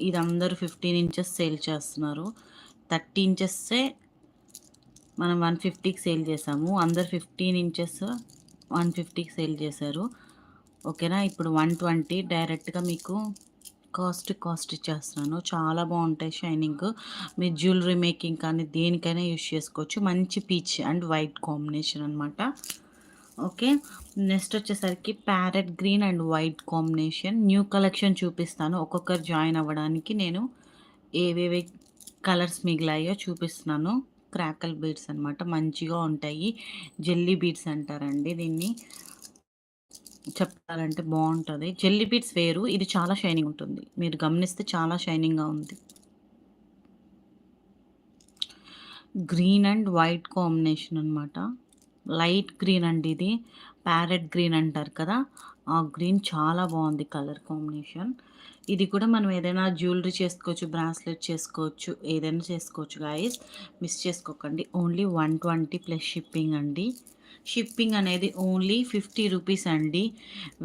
ఇది అందరూ 15 inches sale చేస్తున్నారు. 30 ఇంచెస్సే మనం 150కి సేల్ చేసాము. అందరు 15 ఇంచెస్ 150కి సేల్ చేశారు. ఓకేనా. ఇప్పుడు 120 డైరెక్ట్‌గా మీకు కాస్ట్ ఇచ్చేస్తున్నాను. చాలా బావుంటాయి షైనింగ్. మీరు జ్యువెలరీ మేకింగ్ కానీ దేనికైనా యూజ్ చేసుకోవచ్చు. మంచి పీచ్ అండ్ వైట్ కాంబినేషన్ అనమాట. ఓకే. నెక్స్ట్ వచ్చేసరికి parrot green and white combination new collection చూపిస్తాను. ఒక్కొక్కరు జాయిన్ అవ్వడానికి నేను ఏవేవి కలర్స్ మిగిలాయో చూపిస్తున్నాను. క్రాకల్ బీడ్స్ అనమాట. మంచిగా ఉంటాయి. జెల్లీ బీడ్స్ అంటారండి దీన్ని. చెప్పాలంటే బావుంటది. జెల్లీ బీడ్స్ వేరు. ఇది చాలా షైనింగ్ ఉంటుంది. మీరు గమనిస్తే చాలా షైనింగ్‌గా ఉంది. గ్రీన్ అండ్ వైట్ కాంబినేషన్ అనమాట. లైట్ గ్రీన్ అండి ఇది. ప్యారెట్ గ్రీన్ అంటారు కదా! ఆ గ్రీన్ చాలా బావుంది కలర్ కాంబినేషన్. ఇది కూడా మనం ఏదైనా జ్యువెలరీ చేసుకోవచ్చు, బ్రాస్లెట్ చేసుకోవచ్చు, ఏదైనా చేసుకోవచ్చు గాయ్స్. మిస్ చేసుకోకండి. ఓన్లీ 120 ప్లస్ షిప్పింగ్ అండి. షిప్పింగ్ అనేది ఓన్లీ 50 రూపీస్ అండి.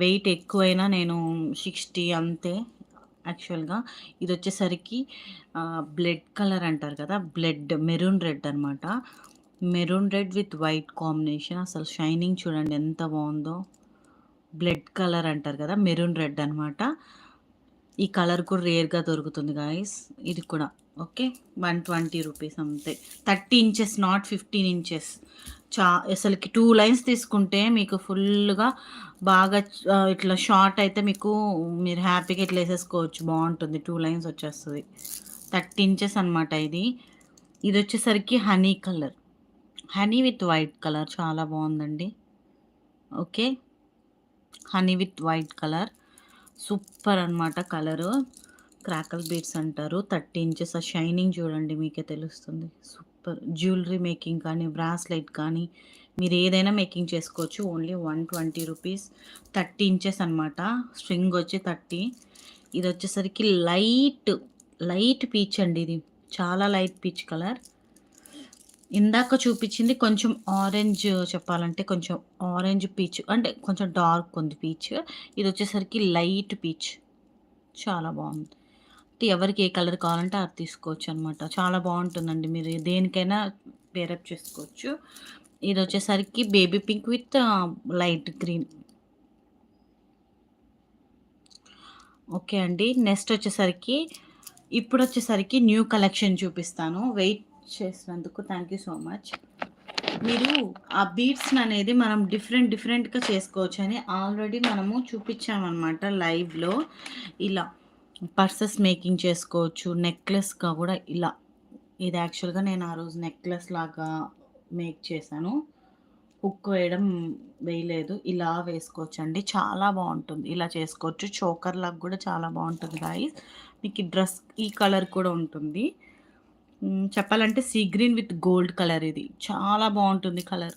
వెయిట్ ఎక్కువైనా నేను 60 అంతే యాక్చువల్‌గా. ఇదొచ్చేసరికి బ్లడ్ కలర్ అంటారు కదా! బ్లడ్ మెరూన్ రెడ్ అనమాట. Maroon red with white combination. అసలు షైనింగ్ చూడండి ఎంత బావుందో. బ్లడ్ కలర్ అంటారు కదా! మెరూన్ రెడ్ అనమాట. ఈ కలర్ కూడా రేర్‌గా దొరుకుతుంది గాయ్స్. ఇది కూడా ఓకే. 120 రూపీస్ అంతే. 30 ఇంచెస్ నాట్ 15 ఇంచెస్. అసలకి 2 లైన్స్ తీసుకుంటే మీకు ఫుల్‌గా బాగా ఇట్లా షార్ట్ అయితే మీకు మీరు హ్యాపీగా ఇట్లా ఏసేసుకోవచ్చు. బావుంటుంది. 2 లైన్స్ వచ్చేస్తది. 30 ఇంచెస్ అనమాట ఇది. ఇదొచ్చేసరికి honey colour. Honey with white colour చాలా బావుందండి. Okay. Honey with white colour. Super అనమాట కలరు. క్రాకల్ బీడ్స్ అంటారు. 30 ఇంచెస్ ఆ షైనింగ్ చూడండి మీకే తెలుస్తుంది. సూపర్. జ్యువెలరీ మేకింగ్ కానీ, బ్రాస్లెట్ కానీ మీరు ఏదైనా మేకింగ్ చేసుకోవచ్చు. Only 120 rupees. 30 ఇంచెస్ అనమాట. స్ట్రింగ్ వచ్చి 30. ఇదొచ్చేసరికి లైట్ పీచ్ అండి ఇది. చాలా లైట్ పీచ్ కలర్. ఇందాక చూపించింది కొంచెం ఆరెంజ్ చెప్పాలంటే కొంచెం ఆరెంజ్ పీచ్ అంటే కొంచెం డార్క్ ఉంది పీచ్. ఇదొచ్చేసరికి light peach. చాలా బావుంది. అంటే ఎవరికి ఏ కలర్ కావాలంటే అది తీసుకోవచ్చనమాట. చాలా బావుంటుందండి. మీరు దేనికైనా పేరప్ చేసుకోవచ్చు. ఇదొచ్చేసరికి baby pink with light green. Okay అండి. నెక్స్ట్ వచ్చేసరికి ఇప్పుడొచ్చేసరికి న్యూ కలెక్షన్ చూపిస్తాను. వెయిట్ చేసినందుకు థ్యాంక్ యూ సో మచ్. మీరు ఆ బీడ్స్‌ననేది మనం డిఫరెంట్‌గా చేసుకోవచ్చని ఆల్రెడీ మనము చూపిచ్చామనమాట లైవ్‌లో. ఇలా పర్సెస్ మేకింగ్ చేసుకోవచ్చు. నెక్లెస్‌గా గూడా ఇలా. ఇది యాక్చువల్‌గా నేను ఆ రోజు నెక్లెస్ లాగా మేక్ చేశాను. హుక్ వేయలేదు. ఇలా వేసుకోవచ్చండి. చాలా బావుంటుంది. ఇలా చేసుకోవచ్చు. చోకర్‌లాగా గూడా చాలా బావుంటుంది గాయ్స్. మీకు ఈ డ్రెస్ ఈ కలర్ కూడా ఉంటుంది. చెప్పాలంటే sea green with gold colour ఇది. చాలా బావుంటుంది కలర్.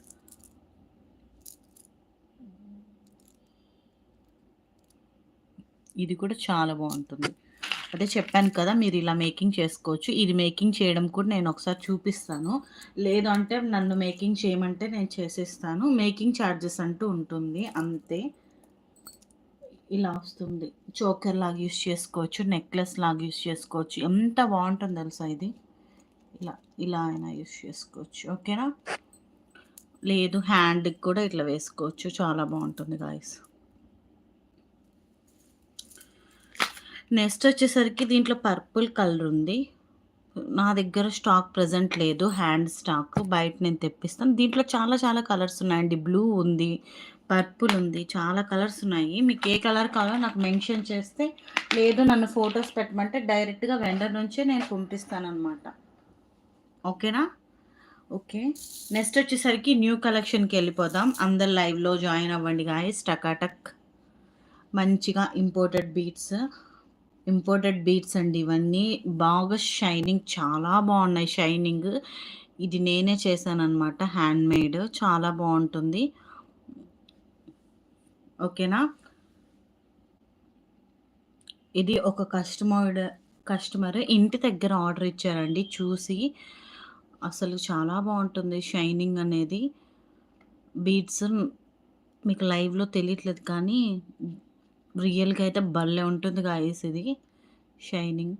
ఇది కూడా చాలా బావుంటుంది. అదే చెప్పాను కదా! మీరు ఇలా మేకింగ్ చేసుకోవచ్చు. ఇది మేకింగ్ చేయడం కూడా నేను ఒకసారి చూపిస్తాను. లేదు అంటే నన్ను మేకింగ్ చేయమంటే నేను చేసిస్తాను. మేకింగ్ చార్జెస్ అంటూ ఉంటుంది అంతే. ఇలా వస్తుంది. చోకర్ లాగా యూజ్ చేసుకోవచ్చు. నెక్లెస్ లాగా యూజ్ చేసుకోవచ్చు. ఎంత బావుంటుందో తెలుసా ఇది. ఇలా, ఇలా అయినా యూజ్ చేసుకోవచ్చు. ఓకేనా? లేదు హ్యాండ్‌కి కూడా ఇట్లా వేసుకోవచ్చు. చాలా బావుంటుంది గాయ్స్. నెక్స్ట్ వచ్చేసరికి దీంట్లో పర్పుల్ కలర్ ఉంది. నా దగ్గర స్టాక్ ప్రెజెంట్ లేదు. Hand stock. బయట నేను తెప్పిస్తాను. దీంట్లో చాలా కలర్స్ ఉన్నాయండి. బ్లూ ఉంది. పర్పుల్ ఉంది. చాలా కలర్స్ ఉన్నాయి. మీకు ఏ కలర్ కావాలో నాకు మెన్షన్ చేస్తే లేదు నన్ను ఫోటోస్ పెట్టమంటే డైరెక్ట్‌గా వెండర్ నుంచే నేను పంపిస్తాననమాట. ఓకేనా? ఓకే. నెక్స్ట్ వచ్చేసరికి న్యూ కలెక్షన్‌కి వెళ్ళిపోదాం. అందరు లైవ్‌లో జాయిన్ అవ్వండి గాయ్స్. టకాటక్. మంచిగా ఇంపోర్టెడ్ బీడ్స్ అండి ఇవన్నీ. బాగా షైనింగ్ చాలా బావున్నాయి షైనింగ్. ఇది నేనే చేశాననమాట. హ్యాండ్‌మేడ్ చాలా బావుంటుంది. ఓకేనా? ఇది ఒక కస్టమర్ ఇంటి దగ్గర ఆర్డర్ ఇచ్చారండి చూసి. అసలు చాలా బావుంటుంది షైనింగ్ అనేది. బీడ్స్ మీకు లైవ్‌లో తెలియట్లేదు కానీ రియల్‌గా అయితే భలే ఉంటుంది గాయ్స్ ఇది షైనింగ్.